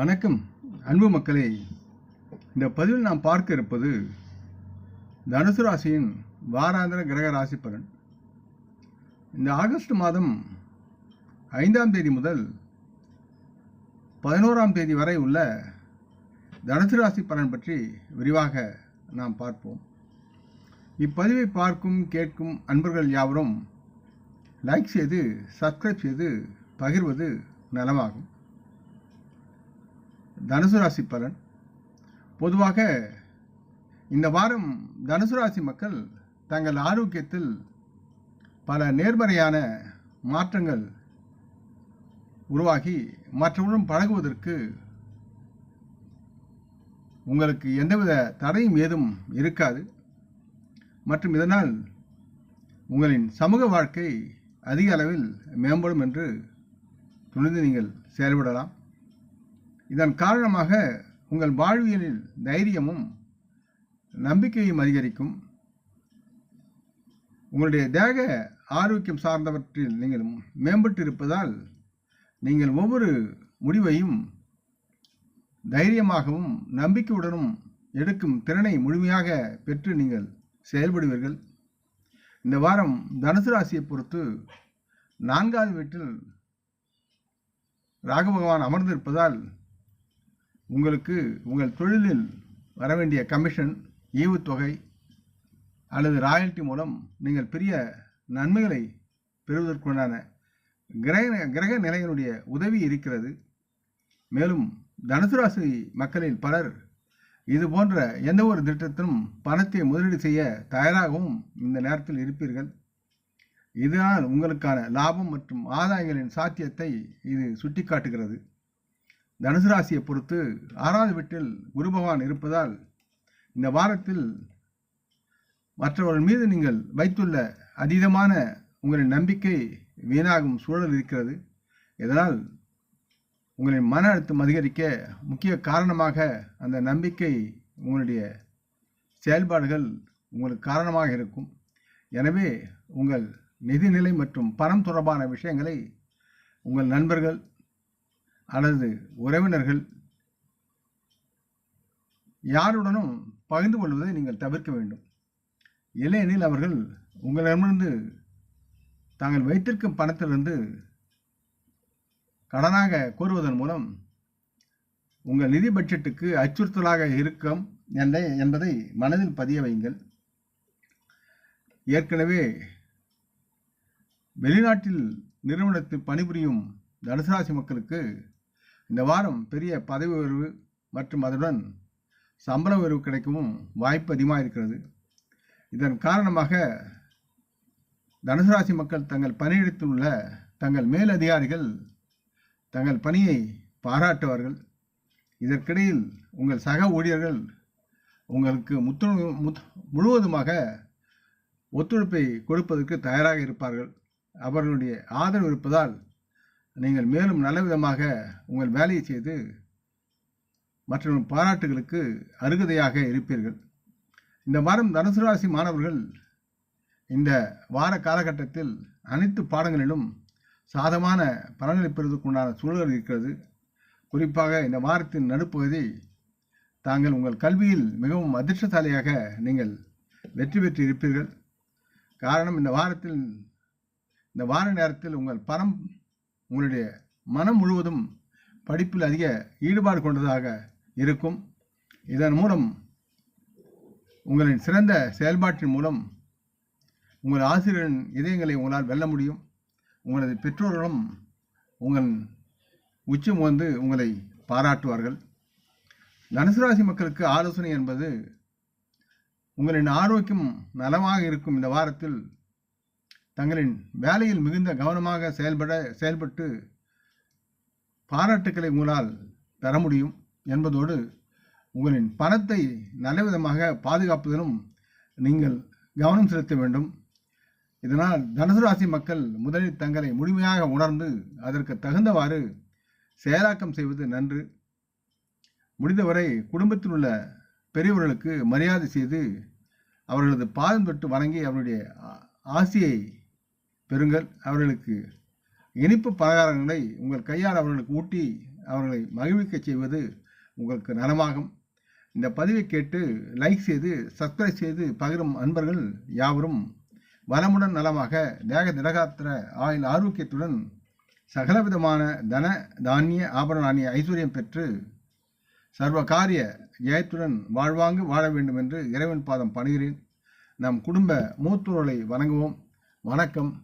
வணக்கம் அன்பு மக்களே. இந்த பதிவில் நாம் பார்க்க இருப்பது தனுசு ராசியின் வாராந்திர கிரக ராசி பலன். இந்த ஆகஸ்ட் மாதம் 5ஆம் தேதி முதல் 11ஆம் தேதி வரை உள்ள தனுசு ராசி பலன் பற்றி விரிவாக நாம் பார்ப்போம். இப்பதிவை பார்க்கும் கேட்கும் அன்பர்கள் யாவரும் லைக் செய்து சப்ஸ்கிரைப் செய்து பகிர்வது நலமாகும். தனுசு ராசி பலன். பொதுவாக இந்த வாரம் தனுசு ராசி மக்கள் தங்கள் ஆரோக்கியத்தில் பல நேர்மறையான மாற்றங்கள் உருவாகி மற்றவர்களுடன் பழகுவதற்கு உங்களுக்கு எந்தவித தடையும் ஏதும் இருக்காது. மற்றும் இதனால் உங்களின் சமூக வாழ்க்கை அதிக அளவில் மேம்படும் என்று துணிந்து நீங்கள் செயல்படலாம். இதன் காரணமாக உங்கள் வாழ்வியலில் தைரியமும் நம்பிக்கையும் அதிகரிக்கும். உங்களுடைய தேக ஆரோக்கியம் சார்ந்தவற்றில் நீங்கள் மேம்பட்டு இருப்பதால் நீங்கள் ஒவ்வொரு முடிவையும் தைரியமாகவும் நம்பிக்கையுடனும் எடுக்கும் திறனை முழுமையாக பெற்று நீங்கள் செயல்படுவீர்கள். இந்த வாரம் தனுசு ராசியை பொறுத்து 4வது வீட்டில் ராகு பகவான் அமர்ந்திருப்பதால் உங்களுக்கு உங்கள் தொழிலில் வரவேண்டிய கமிஷன், ஈவுத்தொகை அல்லது ராயல்ட்டி மூலம் நீங்கள் பெரிய நன்மைகளை பெறுவதற்குண்டான கிரக நிலையினுடைய உதவி இருக்கிறது. மேலும் தனுசு ராசி மக்களில் பலர் இது போன்ற எந்த ஒரு திட்டத்திலும் பணத்தை முதலீடு செய்ய தயாராகவும் இந்த நேரத்தில் இருப்பீர்கள். இதனால் உங்களுக்கான லாபம் மற்றும் ஆதாயங்களின் சாத்தியத்தை இது சுட்டிக்காட்டுகிறது. தனுசு ராசியை பொறுத்து 6வது வீட்டில் குரு பகவான் இருப்பதால் இந்த வாரத்தில் மற்றவர்கள் மீது நீங்கள் வைத்துள்ள அதீதமான உங்களின் நம்பிக்கை வீணாகும் சூழல் இருக்கிறது. இதனால் உங்களின் மன அழுத்தம் அதிகரிக்க முக்கிய காரணமாக அந்த நம்பிக்கை உங்களுடைய செயல்பாடுகள் உங்களுக்கு காரணமாக இருக்கும். எனவே உங்கள் நிதிநிலை மற்றும் பணம் தொடர்பான விஷயங்களை உங்கள் நண்பர்கள் அல்லது உறவினர்கள் யாருடனும் பகிர்ந்து கொள்வதை நீங்கள் தவிர்க்க வேண்டும். இல்லையெனில் அவர்கள் உங்களிடமிருந்து தாங்கள் வைத்திருக்கும் பணத்திலிருந்து கடனாக கோருவதன் மூலம் உங்கள் நிதி பட்ஜெட்டுக்கு அச்சுறுத்தலாக இருக்கும் என்பதை மனதில் பதிய வையுங்கள். ஏற்கனவே வெளிநாட்டில் நிறுவனத்தில் பணிபுரியும் தனுசு ராசி மக்களுக்கு இந்த வாரம் பெரிய பதவி உயர்வு மற்றும் அதனுடன் சம்பள உயர்வு கிடைக்கவும் வாய்ப்பு அதிகமாக இருக்கிறது. இதன் காரணமாக தனுசு ராசி மக்கள் தங்கள் பணியிடத்தில் உள்ள தங்கள் மேலதிகாரிகள் தங்கள் பணியை பாராட்டுவார்கள். இதற்கிடையில் உங்கள் சக ஊழியர்கள் உங்களுக்கு முழுவதுமாக ஒத்துழைப்பை கொடுப்பதற்கு தயாராக இருப்பார்கள். அவர்களுடைய ஆதரவு இருப்பதால் நீங்கள் மேலும் நல்ல விதமாக உங்கள் வேலையை செய்து மற்ற பாராட்டுகளுக்கு அருகதையாக இருப்பீர்கள். இந்த வாரம் தனுசு ராசி மாணவர்கள் இந்த வார காலகட்டத்தில் அனைத்து பாடங்களிலும் சாதகமான பலன்களை பெறுவதற்குண்டான சூழல் இருக்கிறது. குறிப்பாக இந்த வாரத்தின் நடுப்பகுதி தாங்கள் உங்கள் கல்வியில் மிகவும் அதிர்ஷ்டசாலியாக நீங்கள் வெற்றி பெற்று இருப்பீர்கள். காரணம், இந்த வார நேரத்தில் உங்களுடைய மனம் முழுவதும் படிப்பில் அதிக ஈடுபாடு கொண்டதாக இருக்கும். இதன் மூலம் உங்களின் சிறந்த செயல்பாட்டின் மூலம் உங்கள் ஆசிரியரின் இதயங்களை உங்களால் வெல்ல முடியும். உங்களது பெற்றோர்களும் உங்கள் உச்சி மோந்து உங்களை பாராட்டுவார்கள். தனுசு ராசி மக்களுக்கு ஆலோசனை என்பது உங்களின் ஆரோக்கியம் நலமாக இருக்கும் இந்த வாரத்தில் தங்களின் வேலையில் மிகுந்த கவனமாக செயல்பட்டு பாராட்டுக்களை உங்களால் பெற முடியும் என்பதோடு உங்களின் பணத்தை நல்லவிதமாக பாதுகாப்பதிலும் நீங்கள் கவனம் செலுத்த வேண்டும். இதனால் தனுசு ராசி மக்கள் முதலில் தங்களை முழுமையாக உணர்ந்து அதற்கு தகுந்தவாறு செயலாக்கம் செய்வது நன்று. முடிந்தவரை குடும்பத்தில் உள்ள பெரியவர்களுக்கு மரியாதை செய்து அவர்களது பாதம் தொட்டு வணங்கி அவருடைய ஆசியை பெறுங்கள். அவர்களுக்கு இனிப்பு பலகாரங்களை உங்கள் கையால் அவர்களுக்கு ஊட்டி அவர்களை மகிழ்விக்கச் செய்வது உங்களுக்கு நலமாகும். இந்த பதிவை கேட்டு லைக் செய்து சப்ஸ்கிரைப் செய்து பகிரும் அன்பர்கள் யாவரும் வளமுடன் நலமாக தேக திடகாத்திர ஆயுள் ஆரோக்கியத்துடன் சகலவிதமான தன தானிய ஆபரணானிய ஐஸ்வர்யம் பெற்று சர்வ காரிய ஜெயத்துடன் வாழ்வாங்கு வாழ வேண்டும் என்று இறைவன் பாதம் பணிகிறேன். நம் குடும்ப மூத்தோர்களை வணங்குவோம். வணக்கம்.